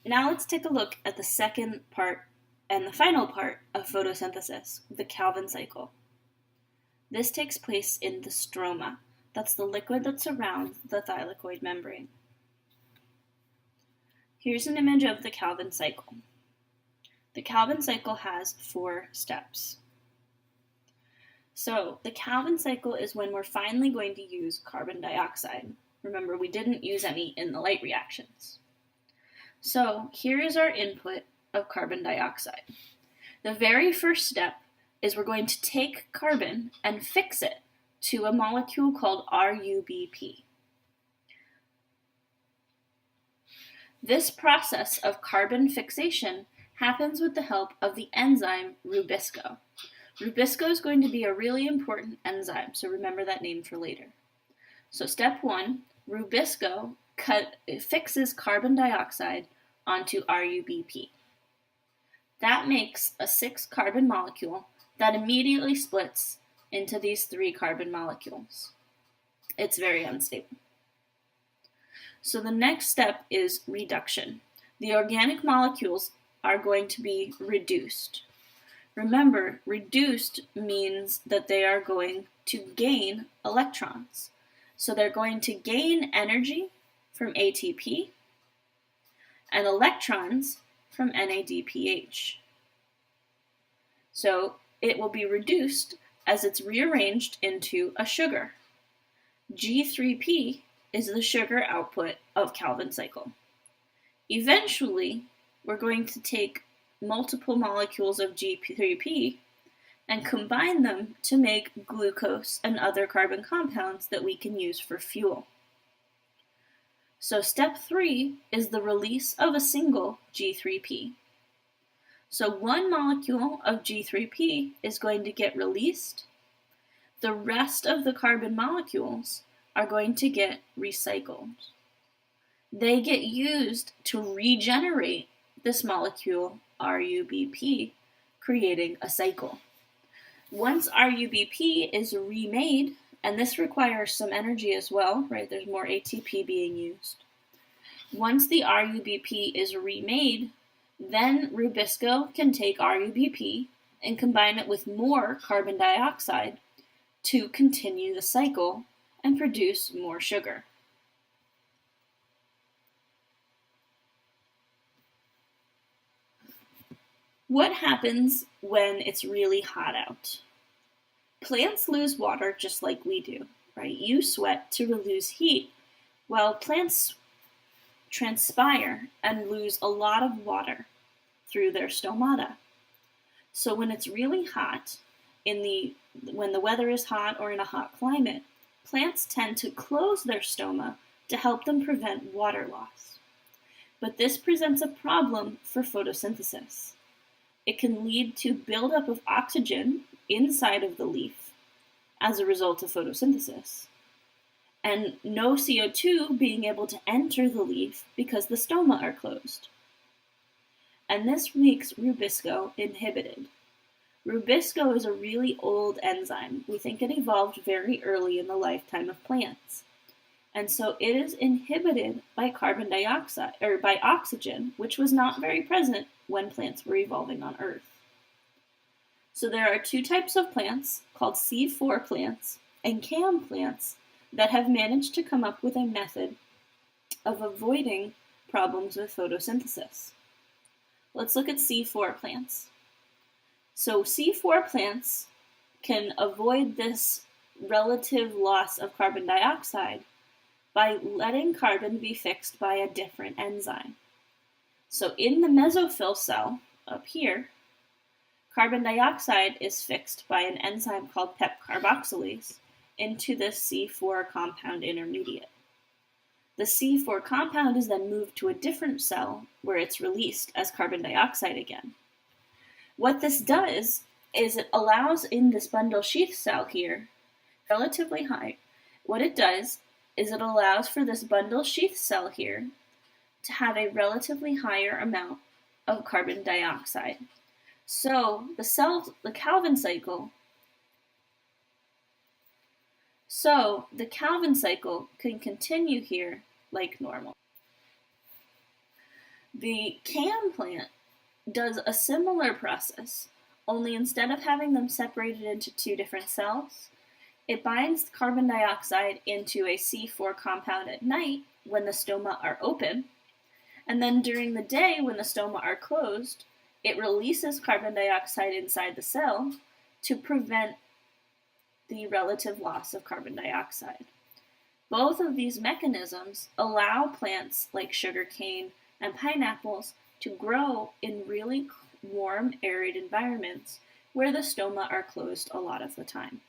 Now let's take a look at the second part and the final part of photosynthesis, the Calvin cycle. This takes place in the stroma. That's the liquid that surrounds the thylakoid membrane. Here's an image of the Calvin cycle. The Calvin cycle has 4 steps. So the Calvin cycle is when we're finally going to use carbon dioxide. Remember, we didn't use any in the light reactions. So here is our input of carbon dioxide. The very first step is we're going to take carbon and fix it to a molecule called RUBP. This process of carbon fixation happens with the help of the enzyme Rubisco. Rubisco is going to be a really important enzyme, so remember that name for later. So step 1, Rubisco fixes carbon dioxide onto RUBP. That makes a 6-carbon molecule that immediately splits into these 3 carbon molecules. It's very unstable. So the next step is reduction. The organic molecules are going to be reduced. Remember, reduced means that they are going to gain electrons. So they're going to gain energy from ATP and electrons from NADPH. So it will be reduced as it's rearranged into a sugar. G3P is the sugar output of Calvin cycle. Eventually, we're going to take multiple molecules of G3P and combine them to make glucose and other carbon compounds that we can use for fuel. So step 3 is the release of a single G3P. So one molecule of G3P is going to get released. The rest of the carbon molecules are going to get recycled. They get used to regenerate this molecule RUBP, creating a cycle. Once RUBP is remade, and this requires some energy as well, right? There's more ATP being used. Once the RUBP is remade, then Rubisco can take RUBP and combine it with more carbon dioxide to continue the cycle and produce more sugar. What happens when it's really hot out? Plants lose water just like we do, right? You sweat to release heat, while plants transpire and lose a lot of water through their stomata. So when it's really hot, when the weather is hot or in a hot climate, plants tend to close their stoma to help them prevent water loss. But this presents a problem for photosynthesis. It can lead to buildup of oxygen inside of the leaf as a result of photosynthesis, and no CO2 being able to enter the leaf because the stoma are closed. And this makes Rubisco inhibited. Rubisco is a really old enzyme. We think it evolved very early in the lifetime of plants. And so it is inhibited by carbon dioxide, or by oxygen, which was not very present when plants were evolving on Earth. So there are 2 types of plants, called C4 plants and CAM plants, that have managed to come up with a method of avoiding problems with photosynthesis. Let's look at C4 plants. So C4 plants can avoid this relative loss of carbon dioxide by letting carbon be fixed by a different enzyme. So in the mesophyll cell, up here, carbon dioxide is fixed by an enzyme called PEP carboxylase into this C4 compound intermediate. The C4 compound is then moved to a different cell where it's released as carbon dioxide again. What this does is it allows in this bundle sheath cell here, relatively high, what it does is it allows for this bundle sheath cell here to have a relatively higher amount of carbon dioxide. So the Calvin cycle can continue here like normal. The can plant does a similar process, only instead of having them separated into two different cells, it binds carbon dioxide into a C4 compound at night when the stoma are open, and then during the day when the stoma are closed, it releases carbon dioxide inside the cell to prevent the relative loss of carbon dioxide. Both of these mechanisms allow plants like sugarcane and pineapples to grow in really warm, arid environments where the stoma are closed a lot of the time.